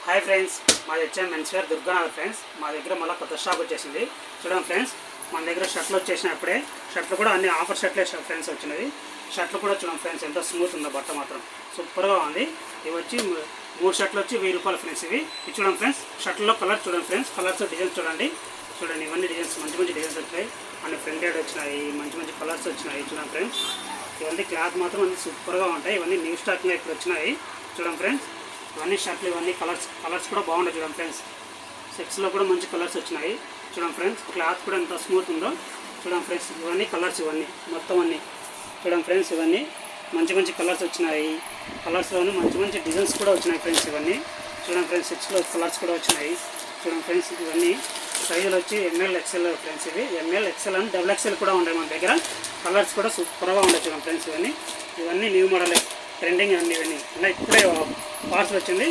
Hi friends, మాది HM men's wear Durganagar friends. మా దగ్గర మళ్ళీ కొత్త స్టాక్ వచ్చేసింది. చూడండి ఫ్రెండ్స్, మన దగ్గర షర్ట్లు వచ్చేసినప్పుడే షర్ట్లు కూడా అన్ని ఆఫర్ షర్ట్లే ఫ్రెండ్స్ వచ్చినవి. షర్ట్లు కూడా చూడండి ఫ్రెండ్స్, ఎంత స్మూత్ ఉందో బట్ట మాత్రం సూపర్గా ఉంది. ఇవి వచ్చి 3 షర్ట్లు వచ్చి 1000 రూపాయలు ఫ్రెండ్స్. ఇవి చూడండి ఫ్రెండ్స్, షర్ట్లో కలర్ చూడండి ఫ్రెండ్స్, కలర్స్ డిజైన్స్ చూడండి. ఇవన్నీ డిజైన్స్ మంచి మంచి డిజైన్స్ వచ్చాయి. అన్ని ప్రింటెడ్ వచ్చినాయి, మంచి మంచి కలర్స్ వచ్చినాయి. చూడండి ఫ్రెండ్స్, ఇవన్నీ క్లాత్ మాత్రం అన్ని సూపర్గా ఉంటాయి. ఇవన్నీ న్యూ స్టాక్లో ఇప్పుడు వచ్చినాయి. చూడండి ఫ్రెండ్స్, ఇవన్నీ షర్ట్లు, ఇవన్నీ కలర్స్ కూడా బాగుంటాయి. చూడండి ఫ్రెండ్స్, సెక్స్లో కూడా మంచి కలర్స్ వచ్చినాయి. చూడండి ఫ్రెండ్స్, క్లాత్ కూడా ఎంత స్మూత్ ఉందో. చూడండి ఫ్రెండ్స్, ఇవన్నీ కలర్స్, ఇవన్నీ మొత్తం అన్నీ చూడండి ఫ్రెండ్స్, ఇవన్నీ మంచి మంచి కలర్స్ వచ్చినాయి. కలర్స్లోనే మంచి మంచి డిజైన్స్ కూడా వచ్చినాయి ఫ్రెండ్స్. ఇవన్నీ చూడండి ఫ్రెండ్స్, సెక్స్లో కలర్స్ కూడా వచ్చినాయి. చూడండి ఫ్రెండ్స్, ఇవన్నీ సైజులు వచ్చి ఎంఎల్ ఎక్స్ఎల్ ఫ్రెండ్స్. ఇవి ఎంఎల్ ఎక్స్ఎల్ అని డబుల్ ఎక్స్ఎల్ కూడా ఉన్నాయి మన దగ్గర. కలర్స్ కూడా సూపర్గా ఉన్నాయి. చూడండి ఫ్రెండ్స్, ఇవన్నీ న్యూ మోడల్ ట్రెండింగ్ అన్నీ. ఇవన్నీ ఇప్పుడే పార్సల్ వచ్చింది.